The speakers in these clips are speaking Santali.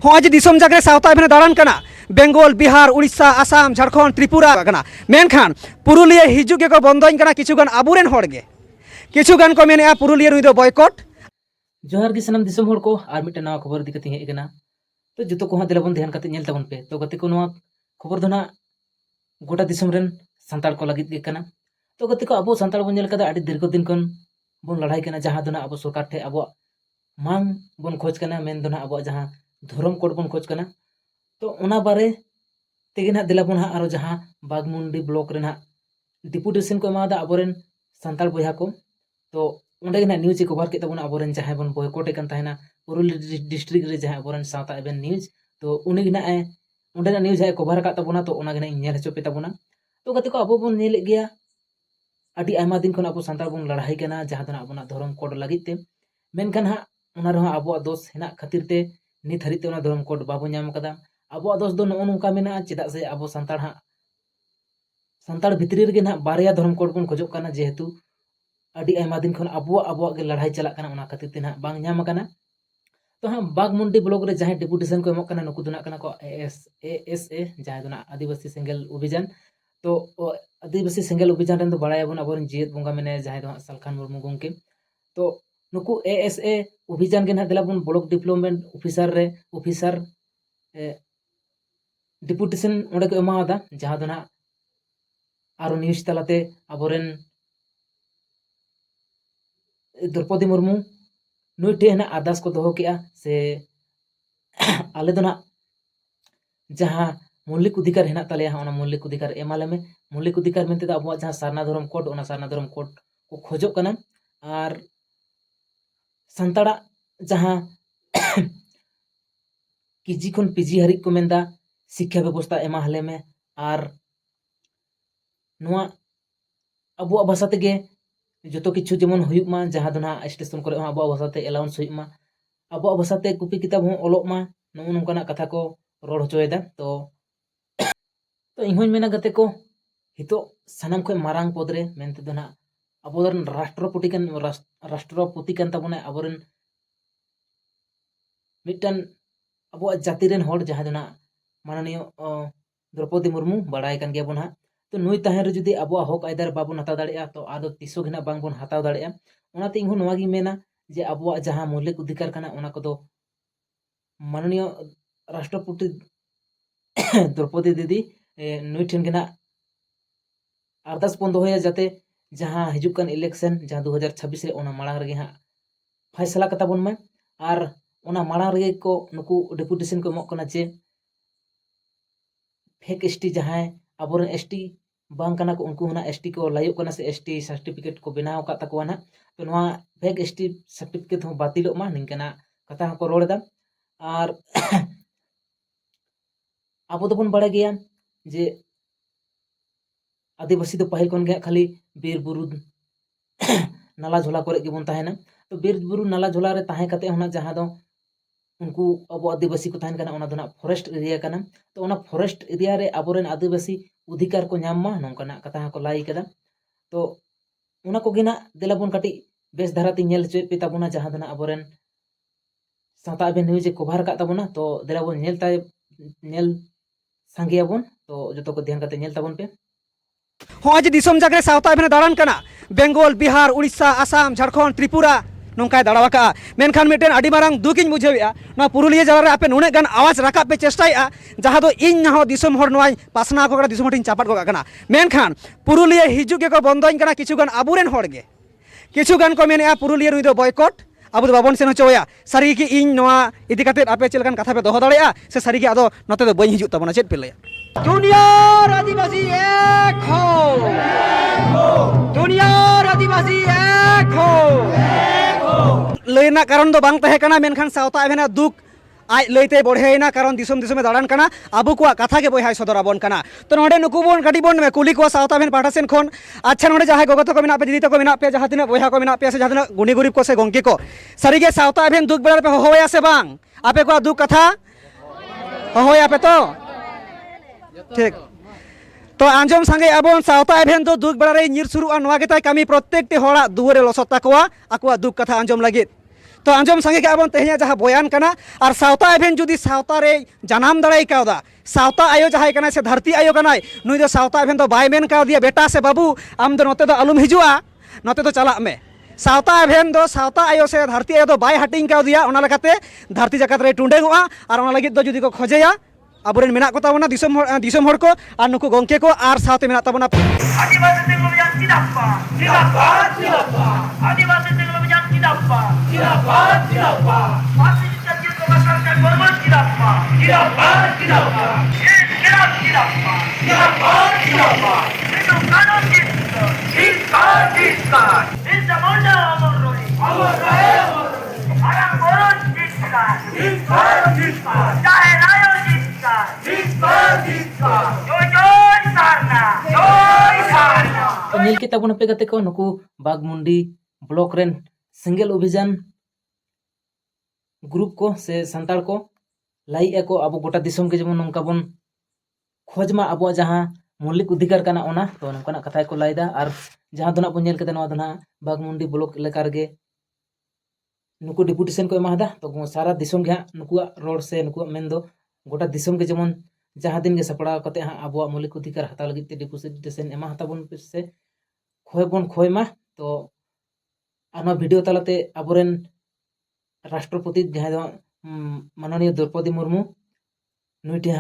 ᱦᱚᱸᱜᱼᱚᱭ ᱡᱮ ᱫᱤᱥᱚᱢ ᱡᱟᱜ ᱨᱮ ᱥᱟᱶᱛᱟ ᱮᱵᱷᱮᱱ ᱫᱟᱬᱟᱱ ᱠᱟᱱᱟ बेंगल बिहार उड़ीसा आसाम झारखंड त्रिपुरा कना मेनखान पुरुलिया हिजू के को बंदोइन कना किछुगान आबुरेन होड़गे किछुगान को मेने पुरुलिया नुई दो बॉयकॉट जोहार गे सनम दिसम होड़ को आर मिटे नवा खबर इदी कते हेज कना तो जतो को दिला बन ध्यान कते नेल तबन पे तो गति को नवा खबर दो ना गोटा दिसम रेन संताड़ को लगित गे कना तो गति को अबो संताड़ बन नेल कदा आडी दीर्घ दिन कन बन लड़ाई कना जहां दो ना अबो सरकार ठे अबो मांग बन खोज कना मेन दो ना अबो जहां धर्म कोड बन खोज कना तो उना बारे तेगे ना दिला बन आरो जहां बागमुंडी ब्लॉक रे ना डिपुटेशन को एमादा अबोरेन संताड़ बया को तो उंडे ना न्यूज कवर के तबना अबोरेन जहां बन बॉयकॉट कन ताहेना पुरुलिया डिस्ट्रिक्ट रे जहां अबोरेन सावता एबेन न्यूज तो उनी ना उंडे ना न्यूज है कवर का तबना तो उना गे नेल हचो पे तबना तो गति को अबो बन नेल गया आदि आयमा दिन खन अबो संताड़ बन लड़ाई कना जहां दना अबोना धर्म कोड लागित ते मेनखान हा उना रहा अबो दोष हेना खातिर ते नित हरिते उना धर्म कोड बाबो नाम कदा अबो दोष दो नोका मेना चेदा से अबो संताड़ हा संताड़ भितरी रे ना बारिया धर्म कोड बन खोजो कना जेहेतु आदि आयमा दिन खन अबो के लड़ाई चला कना उना खातिर ते ना बांग नाम कना तो हाँ बागमुंडी ब्लॉक रे जहां डिपुटेशन को एमक कना नुकु दुना कना को एएसए जहां दुना आदिवासी सेंगेल अभियान तो आदिवासी सेंगेल अभियान रेन दो बड़ाया बन अबोन जीत बोंगा मेने जहां दो सलखान मुर्मू गंके तो नुकु एएसए अभियान के ना दिला बन ब्लॉक डेवलपमेंट ऑफिसर रे ऑफिसर डिपुटेशन ओंडे को एमादा जहां दो ना आरो न्यूज तलाते अबोरेन द्रौपदी मुर्मू नुई ठे ना अरदास को दोहो किया से आले दो ना जहां मौलिक अधिकार हेना तलेया ओना मौलिक अधिकार एमाले में मौलिक अधिकार मेनते अब जहां सारना धर्म कोड ओना सारना धर्म कोड को खोजो कना आर संताड़ा जहां केजी खन पीजी हरिक को मेंदा शिक्षा व्यवस्था एमा हले में आर नुआ अबो भाषा तेगे जो किछु जेमन हुयुक मा जहां दो ना स्टेशन करे अबो भाषा ते अलाउंस हुयुक मा अबो भाषा ते कॉपी किताब हो ओलोक मा नो नोंकाना कथा को रोड होचोयदा तो इहों मेना गते को हितो सनम खय मारांग पद रे मेनते दो ना अबोरन राष्ट्रपति कन तबने अबोरन मिटन अबो जाति रेन होड़ जहां दो ना माननीय द्रौपदी मुर्मू बड़ाई कन गया बन हा तो नुई ताहेर जुदी अबो हक आयदार बाबन हताव दाड़िया तो आदो तिसो घिना बांग बन हताव दाड़िया ओनाते इहो नोवा गी मेना जे अबो जहां मौलिक अधिकार कना ओना कोदो माननीय राष्ट्रपति द्रौपदी दीदी नुई ठेन घिना अरदास बन दोया जाते जहां हिजुक कन इलेक्शन जहां 2026 रे ओना माड़ांग रे हा फैसला कता बन मा आर ओना माड़ांग रे को नुकु डेपुटेशन को एमक कना जे फेक एसटी जहां अबोरन एसटी बांग कना को उनको हना एसटी को लायो कना से एसटी सर्टिफिकेट को बनाव का तको ना तो नवा फेक एसटी सर्टिफिकेट हो बातिलो मा निंकना कथा को रोड़दा आर अबो तो बन बड़ा गया जे आदिवासी तो पहल कन गया खाली बीर बुरु नाला झोला करे के बन ताहेना तो बीर बुरु नाला झोला रे ताहे कते होना जहां दो उनको अब आदिवासी को ताहन कना ओना दो ना फॉरेस्ट एरिया कना तो ओना फॉरेस्ट एरिया रे अबोरेन आदिवासी अधिकार को नाम मा नोंकना कथा को लाई कदा तो ओना को गिना दिला बन काटी बेस धाराती नेल चोय पे ताबोना जहां दो ना अबोरेन सावता बे न्यूज कवर का ताबोना तो दिला बन नेल संगे बन तो जतो को ध्यान करते नेल ताबोन पे ᱦᱚᱸᱜᱼᱚᱭ ᱡᱮ ᱫᱤᱥᱚᱢ ᱡᱟᱜ ᱨᱮ ᱥᱟᱶᱛᱟ ᱮᱵᱷᱮᱱ ᱫᱟᱬᱟᱱ ᱠᱟᱱᱟ बेंगल बिहार उड़ीसा आसाम झारखंड त्रिपुरा नौकाय दाड़ावा मेनखान मिटन आडी मारांग दुखिन बुझेवेआ ना पुरुलिया जगह रे आपे नुने गान आवाज राकाब पे चेष्टाया जहां दो इन ना दिसम हर नोय पासना को दिसम हटिन चापाट को कना मेनखान पुरुलिया हिजु के को बंदोइन कना किछु गान आबुरेन होड़गे किछु गान को मेनेआ पुरुलिया नुई दो बॉयकॉट अब बाबन सेन होचोया सारी कि इन नोआ इदि काते आपे चेलकान कथा पे दोहो दाड़ेया से सारी कि आदो नते दो बई हिजु तबना चेत पे लया दुनिया आदिवासी एक हो दुनिया आदिवासी एक हो लेना कारण दो बांग तहे कना मेनखान सावता एभेना दुख आज लैते बढ़ेना कारण दिसम दिसमे दाड़ान कना आबो को कथा के बहाय सदराबन कना तो नोडे नुकु बोन काटी बोन में कुली को सावता एभेन पाठा सेन खन अच्छा नोडे जहां गोगो को मेना पे दीदी को मेना पे जहां तिना बहा को मेना पे से जहां गुनी गुरीब को से गंके को सारी के सावता एभेन दुख बेला पे होया से बांग आपे को दुख कथा होया पे तो ठीक तो आंजम संगे आबोन सावता एभेन तो दुख बेला रे निर सुरु नवा गेताय कामी प्रत्येक टे होड़ा दुवरे लसत ताकोआ आकोआ दुख कथा आंजम लागित तो आंजम संगे के आबन तेहया जहां बयान कना और सावता एभेन जुदी सावता रे जनाम दाड़ाई कावदा सावता आयो जहां कना से धरती आयो कनाय नुई दो सावता एभेन दो बाय मेन कावदिया बेटा से बाबू आम दो नोते दो अलुम हिजुआ नोते दो चला में सावता एभेन दो सावता आयो से धरती आयो दो बाय हटिंग कावदिया ओना लगाते धरती जगत रे टुंडेंगोआ और ओना लगित दो जुदी को खोजेया अबुरेन मेना को ताबना दिसम हर को और नुकु गोंके को और सावते मेना ताबना आदिवासी टेक्नोलॉजी जिंदाबाद जिंदाबाद जिंदाबाद आदिवासी टेक्नोलॉजी जिंदाबाद जिंदाबाद जिंदाबाद फांसी जातीय को सरकार गवर्नमेंट जिंदाबाद जिंदाबाद जिंदाबाद जिंदाबाद जिंदाबाद जिंदाबाद इनो कानून जिंदाबाद जिंदाबाद इस जमाना अमर रहे हरा बोल जिंदाबाद जिंदाबाद चाहे रायो जिंदाबाद जिंदाबाद जोय सारना जोय सारना तो नील के तबुन पे गते को नुकु बागमुंडी ब्लॉक रेन सिंगल अभियान ग्रुप को से संताड़ को लाई एको अब गोटा दिसम के जेमन नंका बन खोजमा अब जहां मौलिक अधिकार कना ओना तो नंकाना कथा को लाइदा और जहां दोना बन नेल कते नवा दोना बागमुंडी ब्लॉक लेकार गे नुकु डिपुटेशन को एमादा तो सारा दिसम के नुकुआ रोड से नुकुआ मेन दो गोटा दिसम के जेमन जहां दिन के सपड़ा कते अब मौलिक अधिकार हता लगित ते डिपुटेशन एमा हता बन से खोय मा तो आना वीडियो तलाते अबोरेन राष्ट्रपति जहां दो माननीय द्रौपदी मुर्मू नुइटे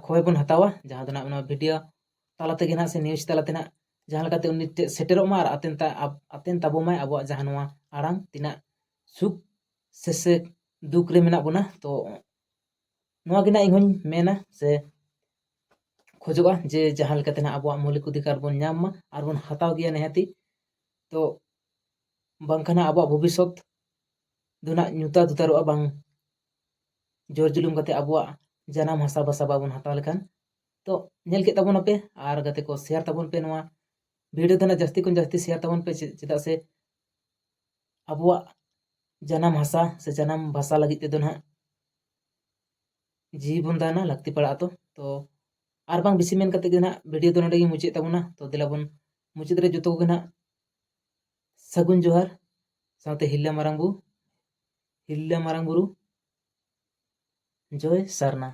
खोय बन हतावा जहां दो ना वीडियो तलाते गे ना से न्यूज तलाते ना जहां लगाते उनी सेटेरो मा अतेन ताबो मा अब जहां नवा आड़ांग तिना सुख से दुख रे मेना बना तो नवा गिना इहों मेना से खोजोगा जे जहां लेकाते ना अब मौलिक अधिकार बन नाम मा और बन हताव गया नेहती तो बांखाना अब भविष्यत दुना न्यूता दुतारो बांग जोर जुलुम कते अब जनाम भाषा भाषा बाबन हताव लेखान तो नेल के ताबन पे और गते को शेयर ताबन पे नवा वीडियो दना जास्ती को जास्ती शेयर ताबन पे चेदा से अब जनाम भाषा से जनाम भाषा लगी ते दोना जीवन दाना लगती पड़ा तो और बांग बिसी मेन कते ना वीडियो दो नडे मुचे ताबना तो दिलाबन मुचे रे जतो को ना सगुन जोहार साथे हिल्ला मारांग बुरु जय सरना।